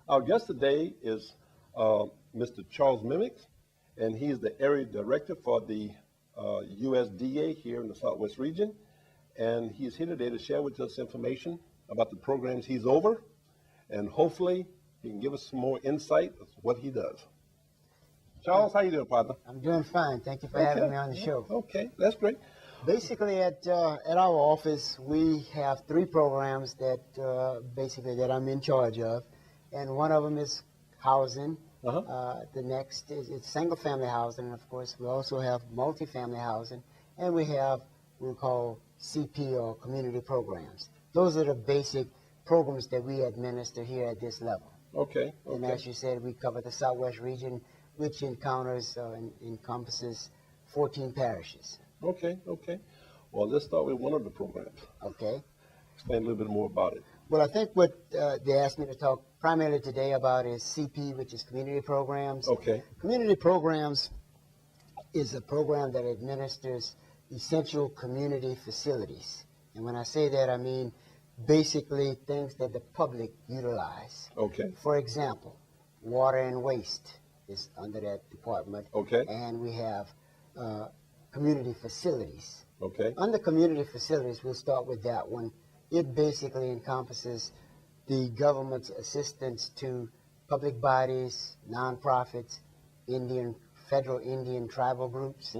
Our guest today is Mr. Charles Miniex, and he's the area director for the USDA here in the Southwest region. And he's here today to share with us information about the programs he's over, and hopefully he can give us some more insight of what he does. Charles, how you doing, partner? I'm doing fine. Thank you for having me on the show. Okay, that's great. Basically, at our office, we have three programs that that I'm in charge of, and one of them is housing. The next is it's single-family housing, and of course, we also have multifamily housing, and we have what we call CP or community programs. Those are the basic programs that we administer here at this level. Okay. And as you said, we cover the Southwest region, which encompasses 14 parishes. Okay. Well, let's start with one of the programs. Okay. Explain a little bit more about it. Well, I think what they asked me to talk primarily today about is CP, which is community programs. Okay. Community programs is a program that administers essential community facilities. And when I say that, I mean basically things that the public utilize. Okay. For example, water and waste is under that department. Okay. And we have community facilities. Okay. Under community facilities, we'll start with that one. It basically encompasses the government's assistance to public bodies, nonprofits, federal Indian tribal groups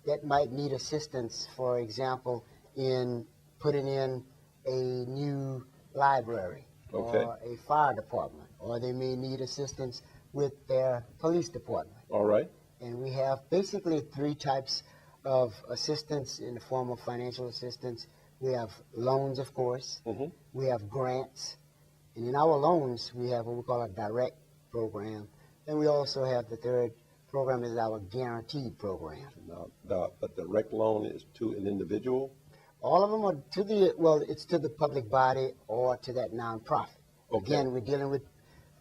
that might need assistance, for example, in putting in a new library or a fire department, or they may need assistance with their police department. All right. And we have basically three types of assistance in the form of financial assistance. We have loans, of course. We have grants. And in our loans, we have what we call a direct program. And we also have the third program is our guaranteed program. Now, the direct loan is to an individual? All of them are it's to the public body or to that nonprofit. Okay. Again, we're dealing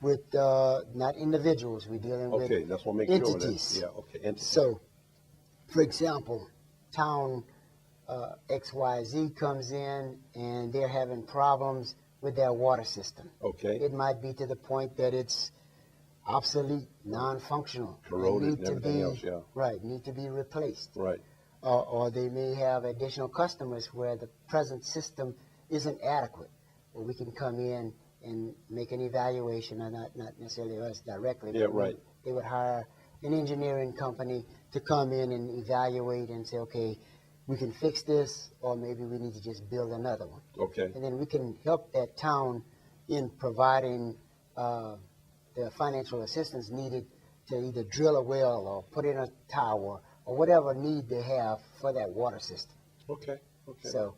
with not individuals, we're dealing with that's what makes entities. Sure. Entities. So, for example, town XYZ comes in and they're having problems with their water system. Okay. It might be to the point that it's obsolete, non-functional. Corroded and everything else, yeah. Right, need to be replaced. Right. Or they may have additional customers where the present system isn't adequate. Well, we can come in and make an evaluation, or not necessarily us directly. Yeah, right. They would hire an engineering company to come in and evaluate and say, okay, we can fix this, or maybe we need to just build another one. Okay. And then we can help that town in providing the financial assistance needed to either drill a well or put in a tower or whatever need they have for that water system. Okay. So,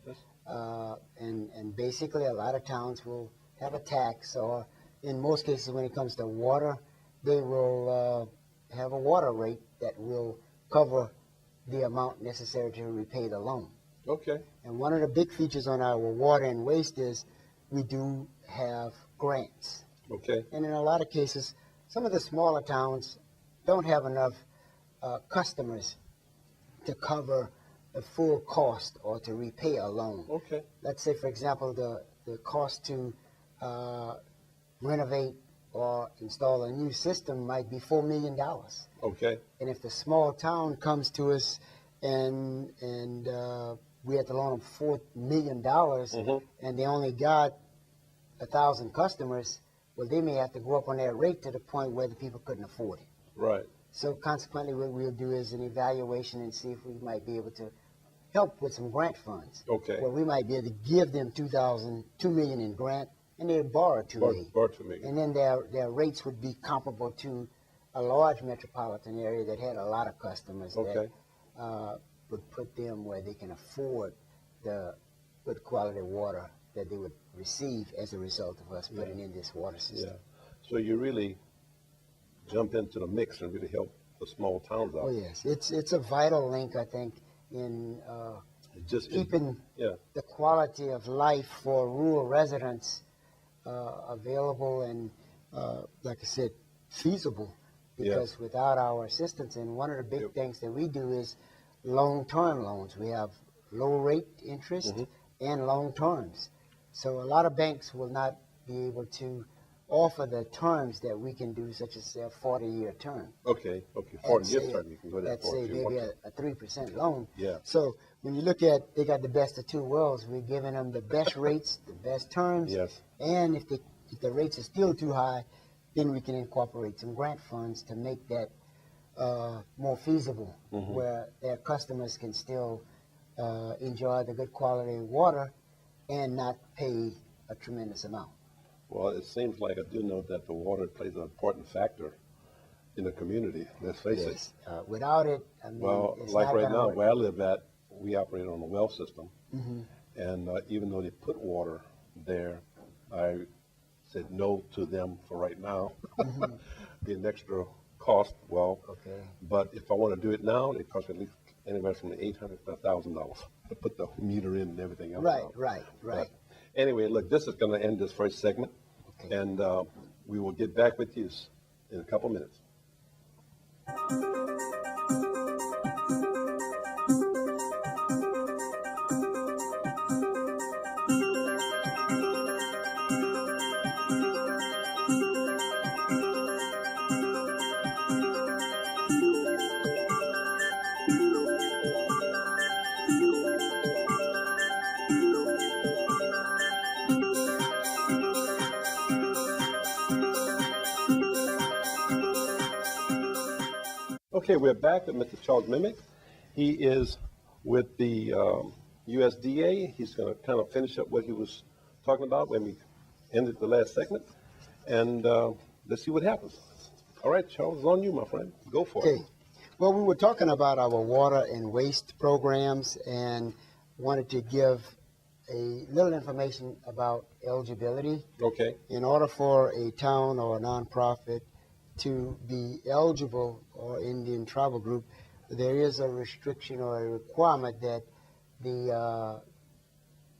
and basically a lot of towns will have a tax, or in most cases when it comes to water, they will have a water rate that will cover the amount necessary to repay the loan. Okay. And one of the big features on our water and waste is we do have grants. Okay. And in a lot of cases, some of the smaller towns don't have enough customers to cover the full cost or to repay a loan. Okay. Let's say, for example, the cost to renovate or install a new system might be $4 million. Okay. And if the small town comes to us and we have to loan them $4 million and they only got 1,000 customers, well, they may have to go up on their rate to the point where the people couldn't afford it. Right. So consequently, what we'll do is an evaluation and see if we might be able to help with some grant funds. Okay. Where we might be able to give them $2 million in grant, and they'd borrow $2 million. Borrow $2 million. And then their rates would be comparable to a large metropolitan area that had a lot of customers that would put them where they can afford the good quality water that they would receive as a result of us putting in this water system. Yeah. So you really jump into the mix and really help the small towns out. Oh yes, it's a vital link, I think, in keeping the quality of life for rural residents available and, like I said, feasible. Because without our assistance, and one of the big things that we do is long-term loans. We have low rate interest and long terms. So a lot of banks will not be able to offer the terms that we can do, such as say a 40-year term. Okay, At 40-year say- term, you can go that Let's far say too. maybe Okay. a 3% loan. Yeah. So when you look at, they got the best of two worlds. We're giving them the best rates, the best terms. Yes. And if the rates are still too high, then we can incorporate some grant funds to make that more feasible, Mhm. where their customers can still enjoy the good quality water and not pay a tremendous amount. Well, it seems like I do know that the water plays an important factor in the community. Let's face it. Yes. Without it, I mean, Well, it's like not right gonna now, work. where I live at, we operate on a well system. Mhm. And even though they put water there, I said no to them for right now. Be an extra cost. Well, Okay. but if I want to do it now, it costs at least anywhere from $800 to $1,000 to put the meter in and everything else. Right, out. right, right. But anyway, look, this is going to end this first segment, Okay. and we will get back with you in a couple minutes. Okay, we're back with Mr. Charles Miniex. He is with the USDA. He's going to kind of finish up what he was talking about when we ended the last segment, and let's see what happens. All right, Charles, it's on you, my friend. Go for Okay. it. Well, we were talking about our water and waste programs and wanted to give a little information about eligibility. Okay. In order for a town or a nonprofit to be eligible, or Indian tribal group, there is a restriction or a requirement that the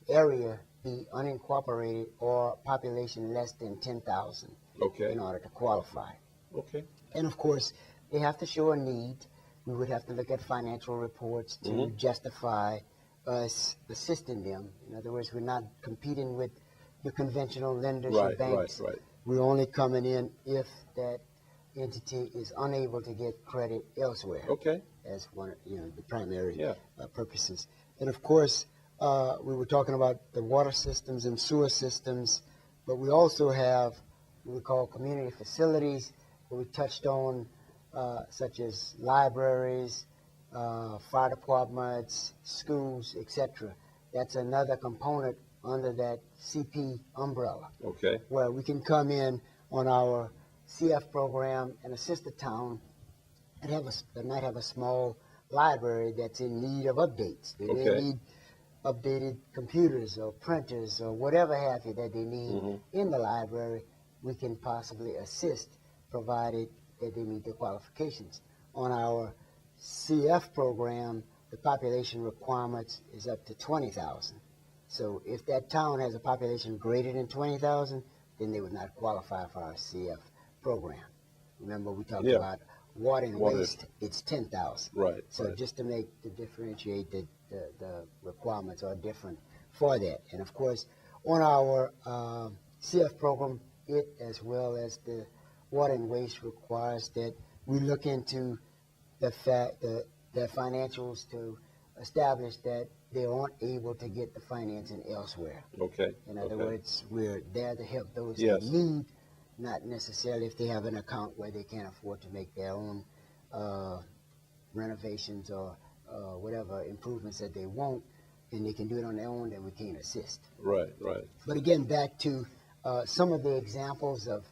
area be unincorporated or population less than 10,000 Okay. in order to qualify. Okay. And of course, they have to show a need. We would have to look at financial reports to Mhm. justify us assisting them. In other words, we're not competing with the conventional lenders or Right, banks. right, right. We're only coming in if that entity is unable to get credit elsewhere Okay. as one, the primary Yeah. purposes. And of course, we were talking about the water systems and sewer systems, but we also have what we call community facilities, where we touched on such as libraries, fire departments, schools, etc. That's another component under that CP umbrella, Okay. where we can come in on our CF program and assist the town and that might have a small library that's in need of updates. They may Okay. need updated computers or printers or whatever have you that they need Mhm. in the library. We can possibly assist, provided that they meet the qualifications. On our CF program, the population requirements is up to 20,000. So if that town has a population greater than 20,000, then they would not qualify for our CF program. Remember, we talked Yeah. about water and Water. waste, it's 10,000. Right. So right. just to differentiate the requirements are different for that. And of course, on our CF program, it as well as the water and waste requires that we look into the fact that their financials to establish that they aren't able to get the financing elsewhere. Okay. In other okay. words, we're there to help those Yes. that need, not necessarily if they have an account where they can't afford to make their own renovations or whatever improvements that they want, and they can do it on their own, then we can't assist. Right. Right. But again, back to some of the examples of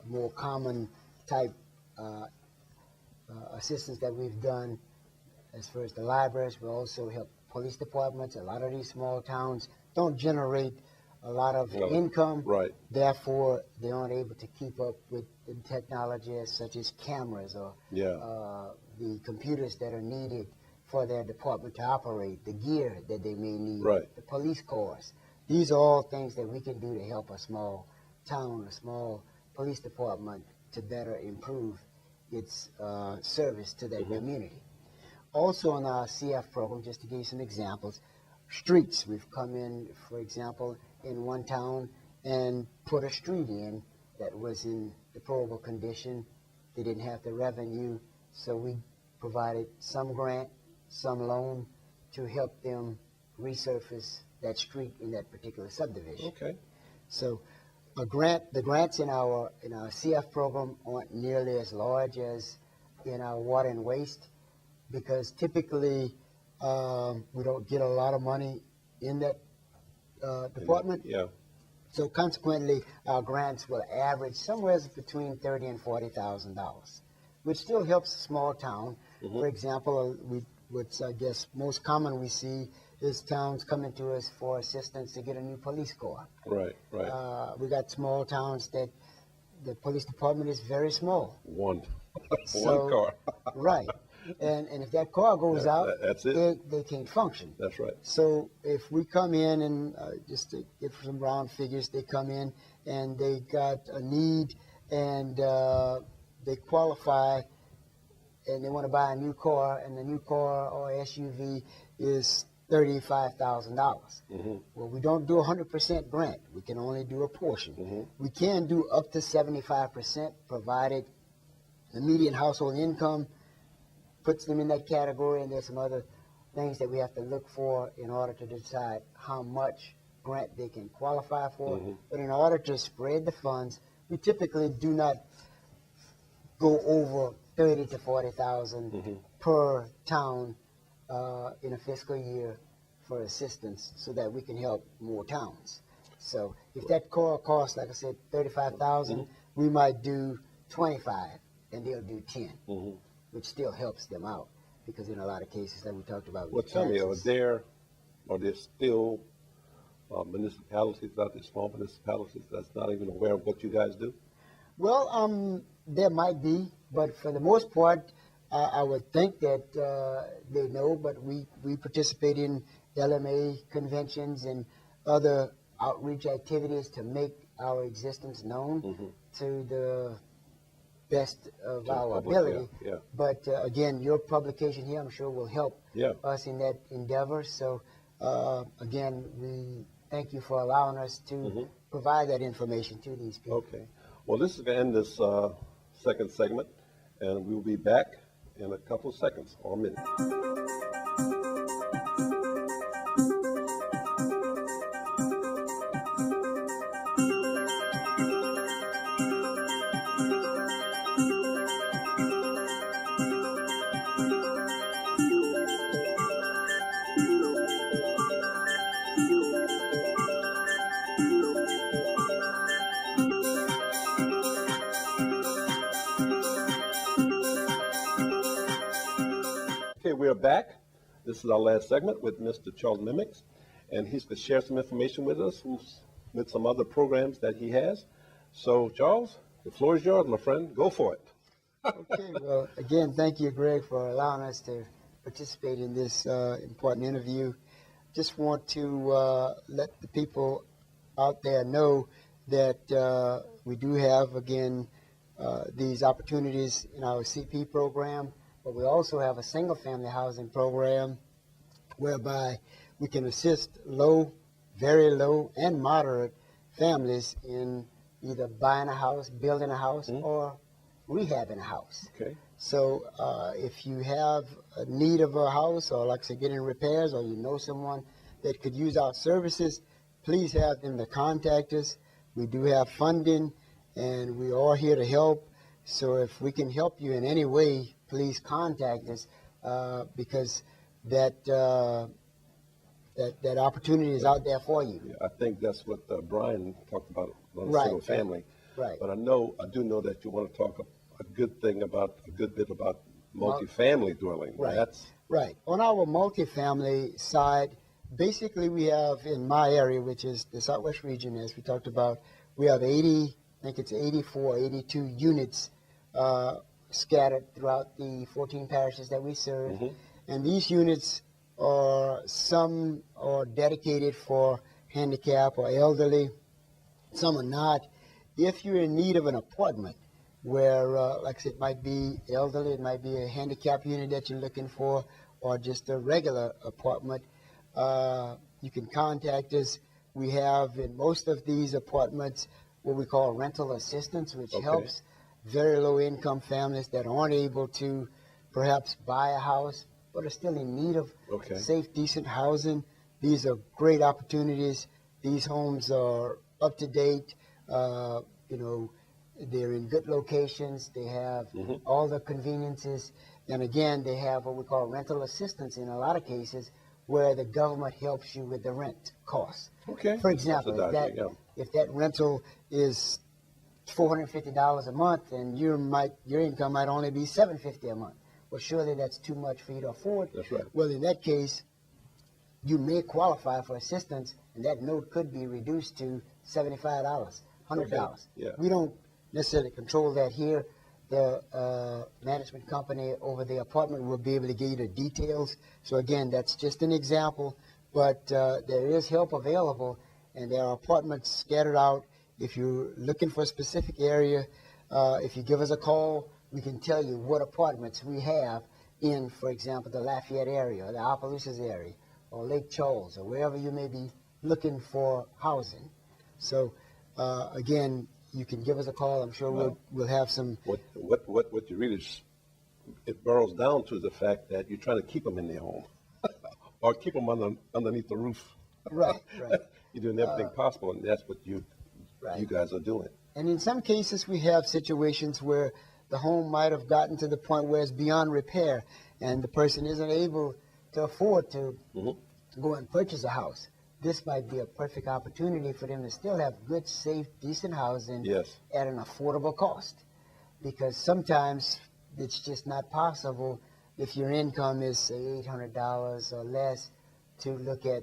more common type assistance that we've done. As far as the libraries, we also help police departments. A lot of these small towns don't generate a lot of No, income. Right. Therefore, they aren't able to keep up with the technology such as cameras or Yeah. the computers that are needed for their department to operate, the gear that they may need, Right. the police cars. These are all things that we can do to help a small town, a small police department to better improve its service to that Mhm. community. Also on our CF program, just to give you some examples, streets. We've come in, for example, in one town and put a street in that was in deplorable condition. They didn't have the revenue, so we provided some grant, some loan to help them resurface that street in that particular subdivision. Okay. So the grants in our CF program aren't nearly as large as in our water and waste, because typically we don't get a lot of money in that department. Yeah. So consequently, our grants will average somewhere between $30,000 and $40,000, which still helps a small town. Mm-hmm. For example, what's I guess most common we see is towns coming to us for assistance to get a new police car. Right, right. We got small towns that the police department is very small. One So- car. Right. And if that car goes out, that's it. they can't function. That's right. So if we come in and just to give some round figures, they come in and they got a need and they qualify and they want to buy a new car, and the new car or SUV is $35,000. Mm-hmm. Well, we don't do 100% grant. We can only do a portion. Mm-hmm. We can do up to 75%, provided the median household income puts them in that category, and there's some other things that we have to look for in order to decide how much grant they can qualify for. Mm-hmm. But in order to spread the funds, we typically do not go over 30 to 40,000 Mm-hmm. per town in a fiscal year for assistance, so that we can help more towns. So if that car costs, like I said, 35,000, Mm-hmm. we might do 25, and they'll do 10. Mm-hmm. Which still helps them out, because in a lot of cases that we talked about. Well, with tell me, taxes- are there still municipalities out there, small municipalities, that's not even aware of what you guys do? Well, there might be, but for the most part, I would think that they know. But we participate in LMA conventions and other outreach activities to make our existence known Mm-hmm. to the best of To the our public, ability. yeah. But again, your publication here, I'm sure, will help Yeah. us in that endeavor. So again, we thank you for allowing us to Mhm. provide that information to these people. Okay. Well, this is going to end this second segment, and we'll be back in a couple of seconds or a minute. Okay, we're back. This is our last segment with Mr. Charles Miniex, and he's going to share some information with us with some other programs that he has. So, Charles, the floor is yours, my friend. Go for it. Okay, well, again, thank you, Greg, for allowing us to participate in this important interview. Just want to let the people out there know that we do have, again, these opportunities in our CP program, but we also have a single-family housing program whereby we can assist low, very low, and moderate families in either buying a house, building a house, or rehabbing a house. Okay. So if you have a need of a house, or like I said, getting repairs, or you know someone that could use our services, please have them to contact us. We do have funding, and we are here to help. So if we can help you in any way, please contact us, because that opportunity is out there for you. Yeah, I think that's what Brian talked about on a Right, single family. Right. But I do know that you want to talk a good bit about multifamily dwelling. Right. That's Right. On our multifamily side, basically we have in my area, which is the Southwest region, as we talked about, we have 84, 82 units scattered throughout the 14 parishes that we serve. Mhm. And these units some are dedicated for handicap or elderly, some are not. If you're in need of an apartment where, like I said, it might be elderly, it might be a handicap unit that you're looking for, or just a regular apartment, you can contact us. We have in most of these apartments what we call rental assistance, which Okay. helps very low income families that aren't able to perhaps buy a house but are still in need of Okay. safe, decent housing. These are great opportunities. These homes are up to date. You know, they're in good locations. They have all the conveniences. And again, they have what we call rental assistance in a lot of cases where the government helps you with the rent costs. Okay. For example, Subsidizing, if that rental is $450 a month and your income might only be $750 a month. Well, surely that's too much for you to afford. That's right. Well, in that case, you may qualify for assistance, and that note could be reduced to $75, $100. Okay. Yeah. We don't necessarily control that here. The management company over the apartment will be able to give you the details. So again, that's just an example, but there is help available, and there are apartments scattered out. If you're looking for a specific area, if you give us a call, we can tell you what apartments we have in, for example, the Lafayette area, or the Opelousas area, or Lake Charles, or wherever you may be looking for housing. So again, you can give us a call. I'm sure we'll have some. What you really it boils down to the fact that you're trying to keep them in their home, or keep them underneath the roof. Right. You're doing everything possible, and that's what you guys are doing. And in some cases, we have situations where the home might have gotten to the point where it's beyond repair, and the person isn't able to afford to go and purchase a house. This might be a perfect opportunity for them to still have good, safe, decent housing at an affordable cost. Because sometimes it's just not possible if your income is, say, $800 or less to look at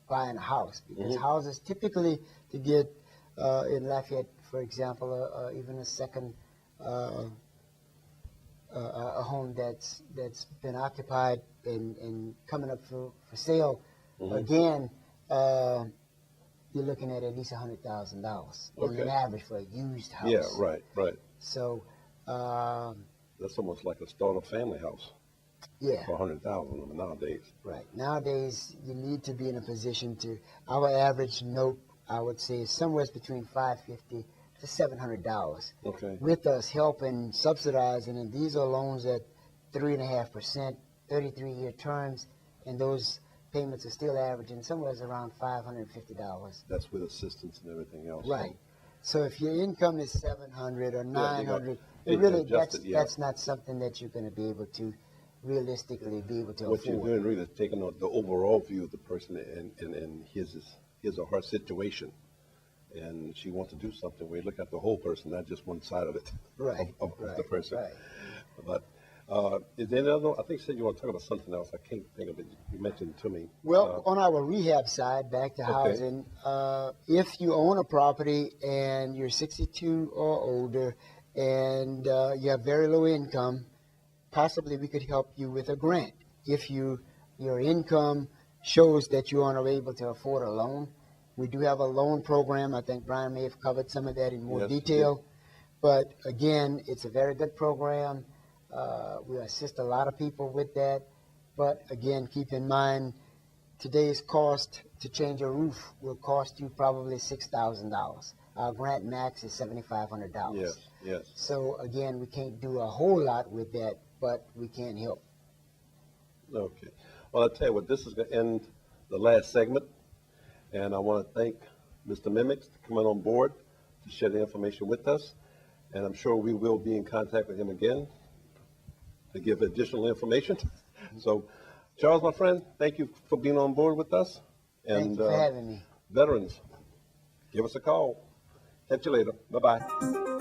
buying a house. Because houses typically, to get in Lafayette, for example, even a second a home that's been occupied and coming up for sale, again, you're looking at least $100,000 on an average for a used house. Yeah, right. So that's almost like a starter family house. Yeah. For $100,000 nowadays. Right. Nowadays, you need to be in a position to. Our average note, I would say, is somewhere between $550 to $700. Okay. With us helping subsidizing, and these are loans at 3.5%, 33-year terms, and those payments are still averaging somewhere around $550. That's with assistance and everything else. Right. So if your income is $700 or $900, that's not something that you're going to be able to realistically be able to what afford. You're doing really is taking the overall view of the person and his or her situation, and she wants to do something where you look at the whole person, not just one side of it, of the person. Right. But is there another? I think you said you want to talk about something else. I can't think of it. You mentioned it to me. Well, on our rehab side, back to housing, if you own a property and you're 62 or older and you have very low income, possibly we could help you with a grant. If your income shows that you aren't able to afford a loan, we do have a loan program. I think Brian may have covered some of that in more detail. But again, it's a very good program. We assist a lot of people with that. But again, keep in mind, today's cost to change a roof will cost you probably $6,000. Our grant max is $7,500. Yes. So again, we can't do a whole lot with that, but we can help. Okay. Well, I'll tell you what, this is going to end the last segment, and I want to thank Mr. Miniex for coming on board to share the information with us, and I'm sure we will be in contact with him again to give additional information. So, Charles, my friend, thank you for being on board with us. And thank you for having me. Veterans, give us a call. Catch you later. Bye-bye.